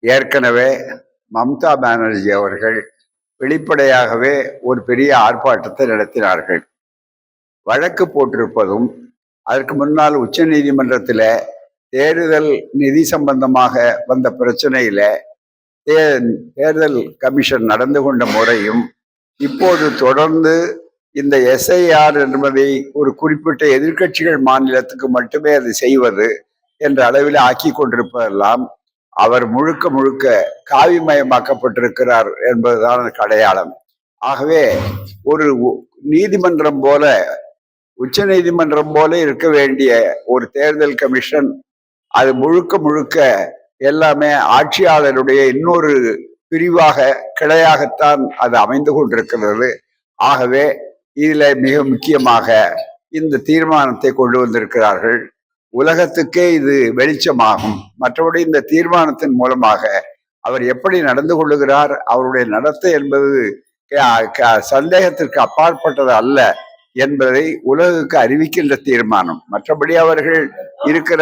ஏற்கனவே மம்தா பானர்ஜி அவர்கள் வெளிப்படையாகவே ஒரு பெரிய ஆர்ப்பாட்டத்தை நடத்தினார்கள். வழக்கு போட்டிருப்பதும் அதற்கு முன்னால் உச்ச நீதிமன்றத்தில் தேர்தல் நிதி சம்பந்தமாக வந்த பிரச்சனையில தேர்தல் கமிஷன் நடந்து கொண்ட முறையும் இப்போது தொடர்ந்து இந்த எஸ்ஐஆர் என்பதை ஒரு குறிப்பிட்ட எதிர்க்கட்சிகள் மாநிலத்துக்கு மட்டுமே அது செய்வது என்ற அளவில் ஆக்கி கொண்டிருப்பதெல்லாம் அவர் முழுக்க முழுக்க காவிமயமாக்கப்பட்டிருக்கிறார் என்பதுதான் அதுக்கு அடையாளம். ஆகவே ஒரு நீதிமன்றம் போல, உச்ச நீதிமன்றம் போல இருக்க வேண்டிய ஒரு தேர்தல் கமிஷன் அது முழுக்க முழுக்க எல்லாமே ஆட்சியாளருடைய இன்னொரு பிரிவாக, கிளையாகத்தான் அது அமைந்து கொண்டிருக்கிறது. ஆகவே இதுல மிக முக்கியமாக இந்த தீர்மானத்தை கொண்டு வந்திருக்கிறார்கள். உலகத்துக்கே இது வெளிச்சமாகும். மற்றபடி இந்த தீர்மானத்தின் மூலமாக அவர் எப்படி நடந்து கொள்ளுகிறார், அவருடைய நடத்தை என்பது சந்தேகத்திற்கு அப்பாற்பட்டது அல்ல என்பதை உலகுக்கு அறிவிக்கின்ற தீர்மானம். மற்றபடி அவர்கள் இருக்கிற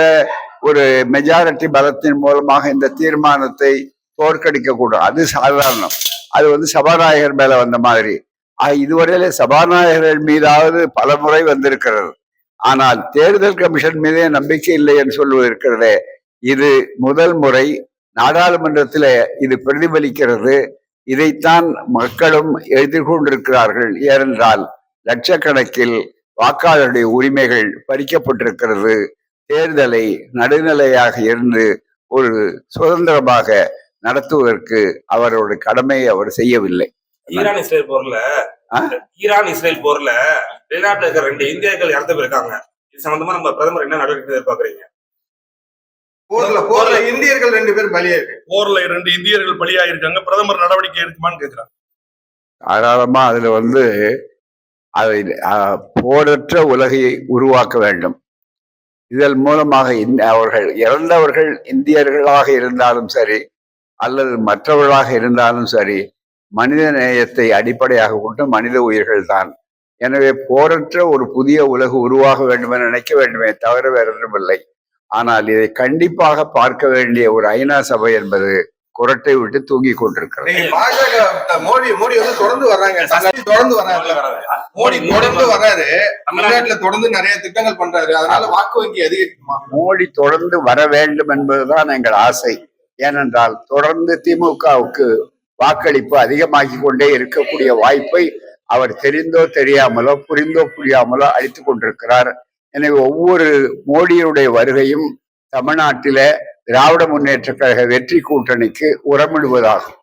ஒரு மெஜாரிட்டி பலத்தின் மூலமாக இந்த தீர்மானத்தை தோற்கடிக்க கூடும், அது சாதாரணம். அது சபாநாயகர் மேல வந்த மாதிரி. இதுவரையில சபாநாயகர்கள் மீதாவது பல முறை வந்திருக்கிறது. ஆனால் தேர்தல் கமிஷன் மீதே நம்பிக்கை இல்லை என்று சொல்வது இருக்கிறதே, இது முதல் முறை நாடாளுமன்றத்தில் இது பிரதிபலிக்கிறது. இதைத்தான் மக்களும் எதிர்கொண்டிருக்கிறார்கள். ஏனென்றால் லட்சக்கணக்கில் வாக்காளருடைய உரிமைகள் பறிக்கப்பட்டிருக்கிறது. தேர்தலை நடுநிலையாக இருந்து ஒரு சுதந்திரமாக நடத்துவதற்கு அவருடைய கடமையை அவர் செய்யவில்லை. ஈரான் இஸ்ரேல் போர்ல வெளிநாட்டுல இருக்கிற 2 இந்தியர்கள் இறந்து போயிருக்காங்க. இது சம்பந்தமா நம்ம பிரதமர் என்ன நடவடிக்கை எதிர்பார்க்கறீங்க? போர்ல இந்தியர்கள் 2 பேர் பலியாயிருக்கு. போர்ல 2 இந்தியர்கள் பலியாயிருக்காங்க. பிரதமர் நடவடிக்கை எடுக்குமான்னு கேட்கிறாங்க. தாராளமா அதுல அதை போரற்ற உலகை உருவாக்க வேண்டும். இதன் மூலமாக அவர்கள் இறந்தவர்கள் இந்தியர்களாக இருந்தாலும் சரி அல்லது மற்றவர்களாக இருந்தாலும் சரி, மனித நேயத்தை அடிப்படையாக கொண்டு மனித உயிர்கள் தான். எனவே போரற்ற ஒரு புதிய உலகு உருவாக வேண்டும் என நினைக்க வேண்டுமே தவிர வேற ஒன்றுமில்லை. ஆனால் இதை கண்டிப்பாக பார்க்க வேண்டிய ஒரு ஐநா சபை என்பது குரட்டை விட்டு தூங்கி கொண்டிருக்கிறது. மோடி தொடர்ந்து வர்றாங்க, தமிழ்நாட்டுல தொடர்ந்து நிறைய திட்டங்கள் பண்றாரு. அதனால வாக்கு வங்கி அதிகரிக்குமா? மோடி தொடர்ந்து வர வேண்டும் என்பதுதான் எங்கள் ஆசை. ஏனென்றால் தொடர்ந்து திமுகவுக்கு வாக்களிப்பு அதிகமாகி கொண்டே இருக்கக்கூடிய வாய்ப்பை அவர் தெரிந்தோ தெரியாமலோ புரிந்தோ புரியாமலோ அளித்துக் கொண்டிருக்கிறார். எனவே ஒவ்வொரு மோடியுடைய வருகையும் தமிழ்நாட்டில திராவிட முன்னேற்ற கழக வெற்றி கூட்டணிக்கு உரமிடுவதாகும்.